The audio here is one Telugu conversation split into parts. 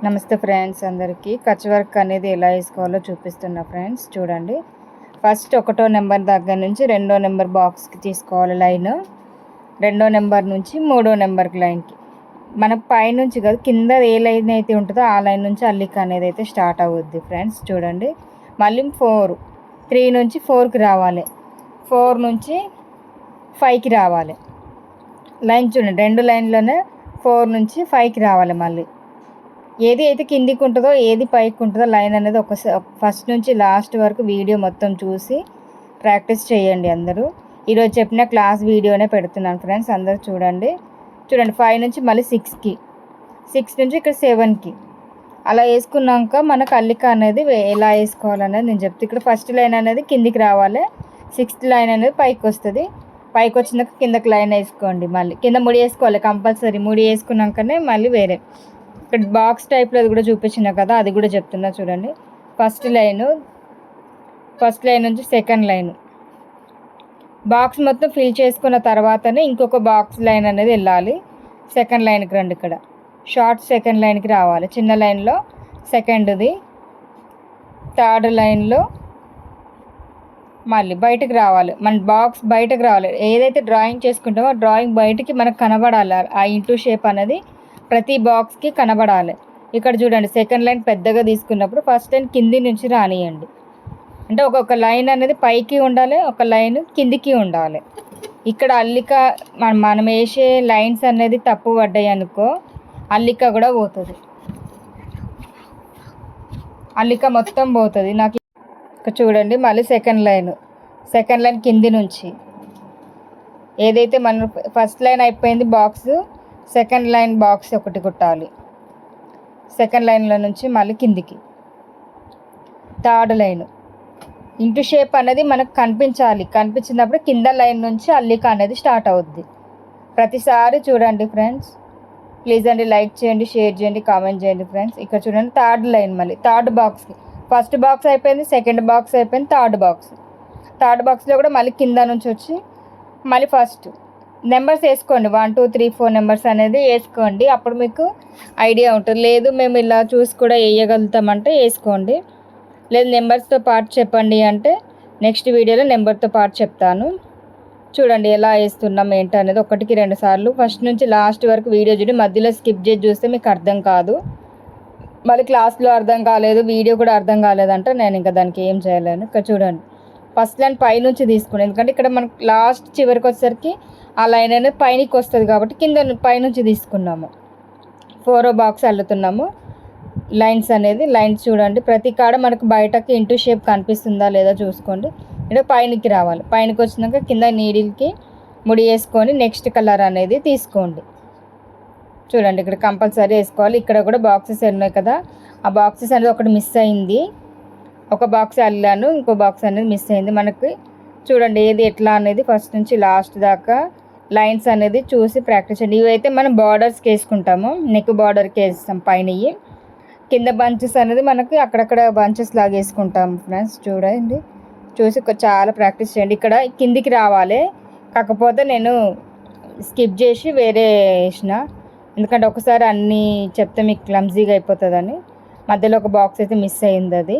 నమస్తే ఫ్రెండ్స్, అందరికీ కచ్ వర్క్ అనేది ఎలా వేసుకోవాలో చూపిస్తున్నా ఫ్రెండ్స్. చూడండి, ఫస్ట్ 1వ నెంబర్ దగ్గర నుంచి 2వ నెంబర్ బాక్స్కి తీసుకోవాలి లైన్. 2వ నెంబర్ నుంచి 3వ నెంబర్కి లైన్కి మన పైనుంచి కాదు, కింద ఏ లైన్ అయితే ఉంటుందో ఆ లైన్ నుంచి అల్లిక అనేది అయితే స్టార్ట్ అవుద్ది ఫ్రెండ్స్. చూడండి, మళ్ళీ 3 నుంచి 4కి రావాలి, 4 నుంచి 5కి రావాలి. లైన్ చూడండి, 2 లైన్లోనే 4 నుంచి 5కి రావాలి. మళ్ళీ ఏది అయితే కిందికి ఉంటుందో ఏది పైకి ఉంటుందో లైన్ అనేది ఒకసారి ఫస్ట్ నుంచి లాస్ట్ వరకు వీడియో మొత్తం చూసి ప్రాక్టీస్ చేయండి అందరూ. ఈరోజు చెప్పిన క్లాస్ వీడియోనే పెడుతున్నాను ఫ్రెండ్స్, అందరూ చూడండి. 5 నుంచి మళ్ళీ 6కి, 6 నుంచి ఇక్కడ 7కి అలా వేసుకున్నాక మనకు అల్లిక అనేది ఎలా వేసుకోవాలనేది నేను చెప్తాను. ఇక్కడ ఫస్ట్ లైన్ అనేది కిందికి రావాలి, 6th లైన్ అనేది పైకి వస్తుంది. పైకి వచ్చినాక కిందకి లైన్ వేసుకోండి. మళ్ళీ కింద ముడి వేసుకోవాలి కంపల్సరీ. ముడి వేసుకున్నాకనే మళ్ళీ వేరే ఇక్కడ బాక్స్ టైప్లో అది కూడా చూపించిన కదా, అది కూడా చెప్తున్నా చూడండి. ఫస్ట్ లైన్ నుంచి సెకండ్ లైన్ బాక్స్ మొత్తం ఫిల్ చేసుకున్న తర్వాతనే ఇంకొక బాక్స్ లైన్ అనేది వెళ్ళాలి. సెకండ్ లైన్కి రండి, ఇక్కడ షార్ట్ సెకండ్ లైన్కి రావాలి. చిన్న లైన్లో సెకండ్ది, థర్డ్ లైన్లో మళ్ళీ బయటకు రావాలి. మన బాక్స్ బయటకు రావాలి. ఏదైతే డ్రాయింగ్ చేసుకుంటామో డ్రాయింగ్ బయటికి మనకు కనబడాలి. ఆ ఇంటూ షేప్ అనేది ప్రతి బాక్స్కి కనబడాలి. ఇక్కడ చూడండి, సెకండ్ లైన్ పెద్దగా తీసుకున్నప్పుడు ఫస్ట్ లైన్ కింది నుంచి రానియండి. అంటే ఒక్కొక్క లైన్ అనేది పైకి ఉండాలి, ఒక లైన్ కిందికి ఉండాలి. ఇక్కడ అల్లిక మనం వేసే లైన్స్ అనేది తప్పు పడ్డాయి అనుకో, అల్లిక కూడా పోతుంది, అల్లిక మొత్తం పోతుంది. నాకు ఇక్కడ చూడండి, మళ్ళీ సెకండ్ లైన్ కింది నుంచి ఏదైతే మన ఫస్ట్ లైన్ అయిపోయింది బాక్స్, సెకండ్ లైన్ బాక్స్ ఒకటి కుట్టాలి. సెకండ్ లైన్లో నుంచి మళ్ళీ కిందికి, థర్డ్ లైన్ ఇంటూ షేప్ అనేది మనకు కనిపించాలి. కనిపించినప్పుడు కింద లైన్ నుంచి అల్లిక అనేది స్టార్ట్ అవుద్ది. ప్రతిసారి చూడండి ఫ్రెండ్స్, ప్లీజ్ అండి లైక్ చేయండి, షేర్ చేయండి, కామెంట్ చేయండి ఫ్రెండ్స్. ఇక్కడ చూడండి, థర్డ్ లైన్ మళ్ళీ థర్డ్ బాక్స్కి, ఫస్ట్ బాక్స్ అయిపోయింది, సెకండ్ బాక్స్ అయిపోయింది, థర్డ్ బాక్స్లో కూడా మళ్ళీ కింద నుంచి వచ్చి మళ్ళీ ఫస్ట్ నెంబర్స్ వేసుకోండి. 1 2 3 4 నెంబర్స్ అనేది వేసుకోండి. అప్పుడు మీకు ఐడియా ఉంటుంది. లేదు మేము ఇలా చూసి కూడా వేయగలుగుతామంటే వేసుకోండి. లేదు నెంబర్స్తో పాటు చెప్పండి అంటే నెక్స్ట్ వీడియోలో నెంబర్తో పాటు చెప్తాను. చూడండి ఎలా వేస్తున్నాం ఏంటి అనేది 1కి 2 సార్లు ఫస్ట్ నుంచి లాస్ట్ వరకు వీడియో చూడండి. మధ్యలో స్కిప్ చేసి చూస్తే మీకు అర్థం కాదు. మళ్ళీ క్లాస్లో అర్థం కాలేదు, వీడియో కూడా అర్థం కాలేదంటే నేను ఇంకా దానికి ఏం చేయలేను. ఇక్కడ చూడండి, ఫస్ట్ లైన్ పైనుంచి తీసుకున్నాను, ఎందుకంటే ఇక్కడ మనకు లాస్ట్ చివరికి వచ్చేసరికి ఆ లైన్ అనేది పైనకి వస్తుంది కాబట్టి కింద పైనుంచి తీసుకున్నాము. 4వ బాక్స్ అల్లుతున్నాము. లైన్స్ చూడండి, ప్రతి కాడ మనకు బయటకి ఇంటూ షేప్ కనిపిస్తుందా లేదా చూసుకోండి. ఇక్కడ పైనకి రావాలి. పైనకి వచ్చినాక కింద నీడిల్కి ముడి వేసుకొని నెక్స్ట్ కలర్ అనేది తీసుకోండి. చూడండి, ఇక్కడ కంపల్సరీ వేసుకోవాలి. ఇక్కడ కూడా బాక్సెస్ ఉన్నాయి కదా, ఆ బాక్సెస్ అనేది ఒకటి మిస్ అయింది. ఒక బాక్స్ అల్లాను, ఇంకో బాక్స్ అనేది మిస్ అయింది. మనకి చూడండి ఏది ఎట్లా అనేది ఫస్ట్ నుంచి లాస్ట్ దాకా లైన్స్ అనేది చూసి ప్రాక్టీస్ చేయండి. ఇవైతే మనం బార్డర్స్కి వేసుకుంటాము, నెక్ బార్డర్కి వేస్తాం పైన. కింద బంచెస్ అనేది మనకి అక్కడక్కడ బంచెస్ లాగా వేసుకుంటాం ఫ్రెండ్స్. చూడండి, చూసి చాలా ప్రాక్టీస్ చేయండి. ఇక్కడ కిందికి రావాలి, కాకపోతే నేను స్కిప్ చేసి వేరే వేసిన, ఎందుకంటే ఒకసారి అన్నీ చెప్తే మీకు క్లమ్జీగా అయిపోతుందని. మధ్యలో ఒక బాక్స్ అయితే మిస్ అయింది. అది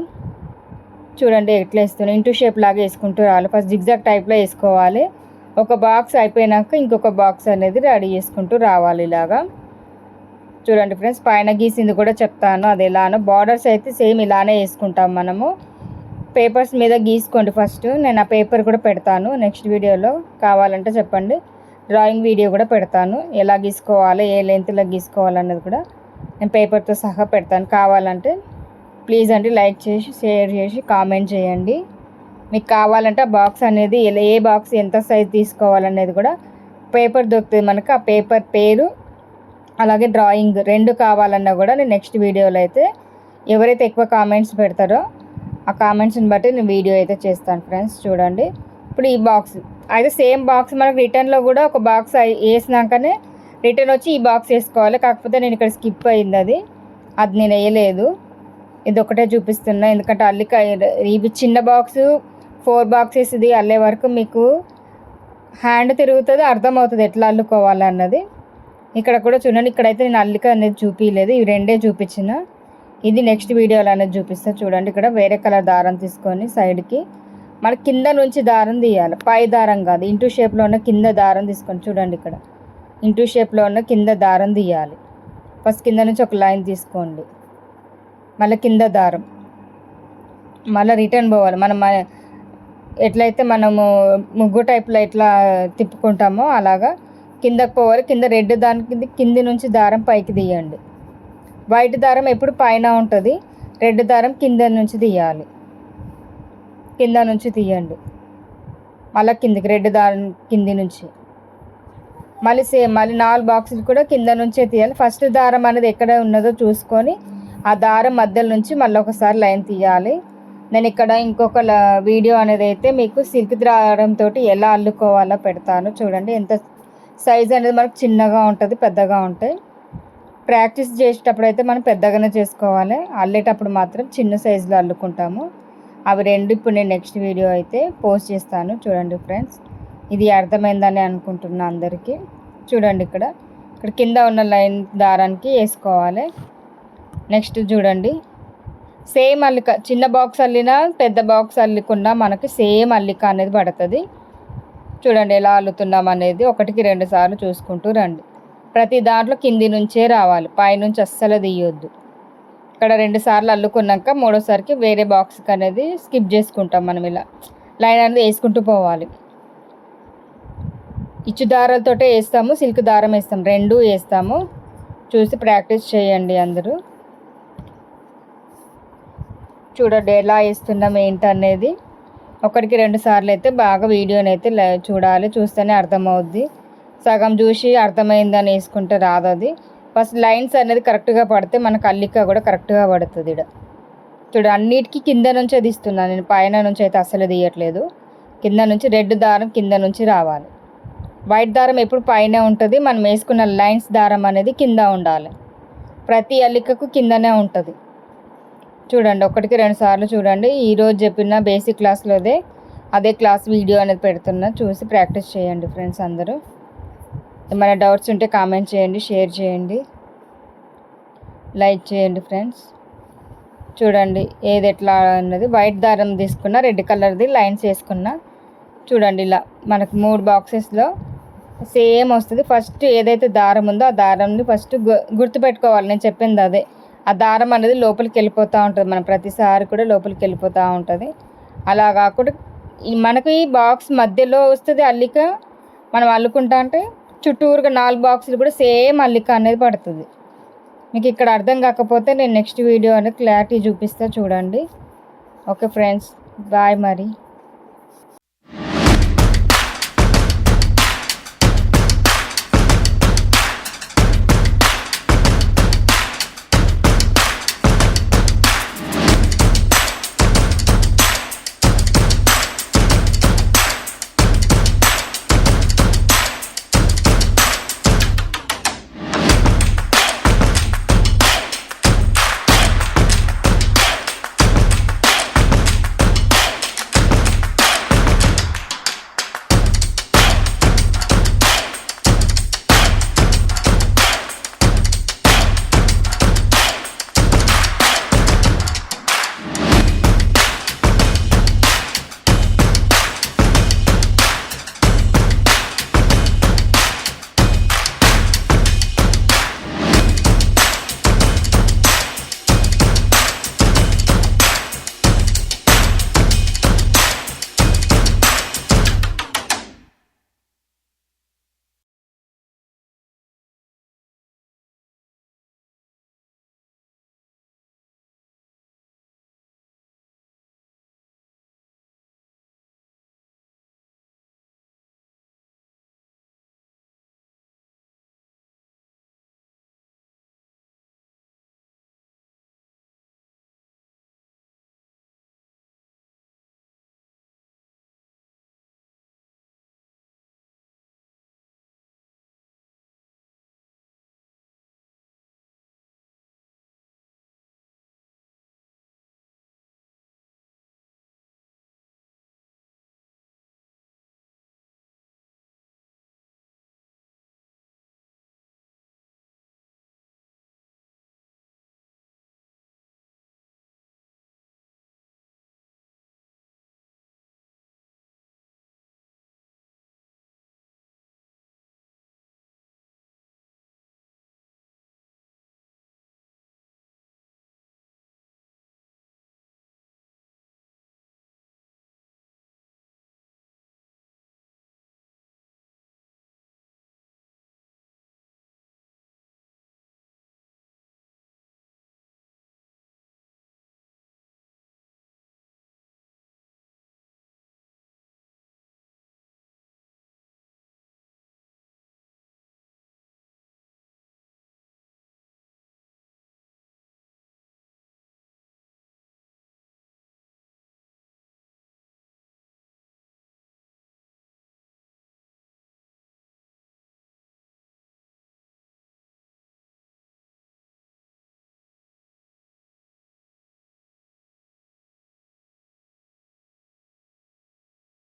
చూడండి ఎట్లా వేస్తున్నాను, ఇంటూ షేప్ లాగా వేసుకుంటూ రావాలి. ఫస్ట్ జిగ్జాగ్ టైప్లో వేసుకోవాలి. ఒక బాక్స్ అయిపోయినాక ఇంకొక బాక్స్ అనేది రెడీ చేసుకుంటూ రావాలి. ఇలాగా చూడండి ఫ్రెండ్స్, పైన గీసింది కూడా చెప్తాను అది ఎలానో. బార్డర్స్ అయితే సేమ్ ఇలానే వేసుకుంటాం మనము. పేపర్స్ మీద గీసుకోండి ఫస్ట్. నేను ఆ పేపర్ కూడా పెడతాను నెక్స్ట్ వీడియోలో, కావాలంటే చెప్పండి. డ్రాయింగ్ వీడియో కూడా పెడతాను, ఎలా గీసుకోవాలి, ఏ లెంత్లో గీసుకోవాలన్నది కూడా నేను పేపర్తో సహా పెడతాను. కావాలంటే ప్లీజ్ అండి లైక్ చేసి షేర్ చేసి కామెంట్ చేయండి. మీకు కావాలంటే ఆ బాక్స్ అనేది ఏ బాక్స్ ఎంత సైజ్ తీసుకోవాలనేది కూడా పేపర్ దొరుకుతుంది మనకు. ఆ పేపర్ పేరు అలాగే డ్రాయింగ్ 2 కావాలన్నా కూడా నేను నెక్స్ట్ వీడియోలో అయితే ఎవరైతే ఎక్కువ కామెంట్స్ పెడతారో ఆ కామెంట్స్ని బట్టి నేను వీడియో అయితే చేస్తాను ఫ్రెండ్స్. చూడండి, ఇప్పుడు ఈ బాక్స్ అయితే సేమ్ బాక్స్ మనకు రిటర్న్లో కూడా ఒక బాక్స్ వేసినాకనే రిటర్న్ వచ్చి ఈ బాక్స్ వేసుకోవాలి. కాకపోతే నేను ఇక్కడ స్కిప్ అయింది, అది నేను వేయలేదు. ఇది ఒకటే చూపిస్తున్నా, ఎందుకంటే అల్లిక ఇవి చిన్న బాక్సు 4 బాక్సెస్ ఇది అల్లే వరకు మీకు హ్యాండ్ తిరుగుతుంది, అర్థమవుతుంది ఎట్లా అల్లుకోవాలన్నది. ఇక్కడ కూడా చూడండి, ఇక్కడైతే నేను అల్లిక అనేది చూపించలేదు, ఇవి రెండే చూపించిన. ఇది నెక్స్ట్ వీడియోలో అనేది చూపిస్తా చూడండి. ఇక్కడ వేరే కలర్ దారం తీసుకొని సైడ్కి మన కింద నుంచి దారం తీయాలి, పై దారం కాదు. ఇంటూ షేప్లో ఉన్న కింద దారం తీసుకొని చూడండి, ఇక్కడ ఇంటూ షేప్లో ఉన్న కింద దారం తీయాలి. ఫస్ట్ కింద నుంచి ఒక లైన్ తీసుకోండి, మళ్ళీ కింద దారం, మళ్ళీ రిటర్న్ పోవాలి. మనం ఎట్లయితే మనము ముగ్గు టైప్లో ఎట్లా తిప్పుకుంటామో అలాగా కిందకు పోవాలి. కింద రెడ్ దానికి కింది నుంచి దారం పైకి తీయండి. వైట్ దారం ఎప్పుడు పైన ఉంటుంది, రెడ్ దారం కింద నుంచి తీయాలి. కింద నుంచి తీయండి, మళ్ళీ కిందికి రెడ్ దారం కింది నుంచి. మళ్ళీ సేమ్ మళ్ళీ 4 బాక్సులు కూడా కింద నుంచే తీయాలి. ఫస్ట్ దారం అనేది ఎక్కడ ఉన్నదో చూసుకొని ఆ దారం మధ్యలో నుంచి మళ్ళీ ఒకసారి లైన్ తీయాలి. నేను ఇక్కడ ఇంకొక వీడియో అనేది అయితే మీకు సిల్క్ దారంతో ఎలా అల్లుకోవాలో పెడతాను చూడండి. ఎంత సైజ్ అనేది మనకు చిన్నగా ఉంటుంది, పెద్దగా ఉంటాయి. ప్రాక్టీస్ చేసేటప్పుడు అయితే మనం పెద్దగానే చేసుకోవాలి, అల్లేటప్పుడు మాత్రం చిన్న సైజులో అల్లుకుంటాము. అవి రెండు ఇప్పుడు నేను నెక్స్ట్ వీడియో అయితే పోస్ట్ చేస్తాను చూడండి ఫ్రెండ్స్. ఇది అర్థమైందని అనుకుంటున్నా అందరికీ. చూడండి, ఇక్కడ కింద ఉన్న లైన్ దారానికి వేసుకోవాలి. నెక్స్ట్ చూడండి, సేమ్ అల్లిక, చిన్న బాక్స్ అల్లినా పెద్ద బాక్స్ అల్లికున్నా మనకి సేమ్ అల్లిక అనేది పడుతుంది. చూడండి ఎలా అల్లుతున్నాం అనేది 1కి 2 సార్లు చూసుకుంటూ రండి. ప్రతి దాంట్లో కింది నుంచే రావాలి, పైనుంచి అస్సలు తీయొద్దు. ఇక్కడ 2 సార్లు అల్లుకున్నాక 3వసారికి వేరే బాక్స్కి అనేది స్కిప్ చేసుకుంటాం. మనం ఇలా లైన్ అనేది వేసుకుంటూ పోవాలి. ఇచ్చు దారాలతోటే వేస్తాము, సిల్క్ దారం వేస్తాము, 2 వేస్తాము. చూసి ప్రాక్టీస్ చేయండి అందరూ. చూడండి ఎలా వేస్తున్నాం ఏంటనేది. 1కి 2 సార్లు అయితే బాగా వీడియోని అయితే చూడాలి, చూస్తేనే అర్థమవుద్ది. సగం చూసి అర్థమైందని వేసుకుంటే రాదు అది. ఫస్ట్ లైన్స్ అనేది కరెక్ట్గా పడితే మనకు అల్లిక కూడా కరెక్ట్గా పడుతుంది. ఇక్కడ చూడు, అన్నిటికీ కింద నుంచే తీస్తున్నాను నేను, పైన నుంచి అయితే అస్సలు తీయట్లేదు. కింద నుంచి రెడ్ దారం కింద నుంచి రావాలి. వైట్ దారం ఎప్పుడు పైన ఉంటుంది, మనం వేసుకున్న లైన్స్ దారం అనేది కింద ఉండాలి. ప్రతి అల్లికకు కిందనే ఉంటుంది. చూడండి, 1కి 2 సార్లు చూడండి. ఈరోజు చెప్పిన బేసిక్ క్లాస్లోదే అదే క్లాస్ వీడియో అనేది పెడుతున్నా, చూసి ప్రాక్టీస్ చేయండి ఫ్రెండ్స్ అందరూ. ఏమైనా డౌట్స్ ఉంటే కామెంట్ చేయండి, షేర్ చేయండి, లైక్ చేయండి ఫ్రెండ్స్. చూడండి ఏది ఎట్లా అన్నది. వైట్ దారం తీసుకున్న, రెడ్ కలర్ది లైన్స్ వేసుకున్నా. చూడండి ఇలా మనకు 3 బాక్సెస్లో సేమ్ వస్తుంది. ఫస్ట్ ఏదైతే దారం ఉందో ఆ దారంని ఫస్ట్ గుర్తుపెట్టుకోవాలి, నేను చెప్పింది అదే. ఆ దారం అనేది లోపలికి వెళ్ళిపోతూ ఉంటుంది, మనం ప్రతిసారి కూడా లోపలికి వెళ్ళిపోతూ ఉంటుంది. అలా కాకుండా మనకు ఈ బాక్స్ మధ్యలో వస్తుంది అల్లిక. మనం అల్లుకుంటా అంటే చుట్టూరుగా 4 బాక్సులు కూడా సేమ్ అల్లిక అనేది పడుతుంది. మీకు ఇక్కడ అర్థం కాకపోతే నేను నెక్స్ట్ వీడియో అనేది క్లారిటీ చూపిస్తా చూడండి. ఓకే ఫ్రెండ్స్, బాయ్ మరి.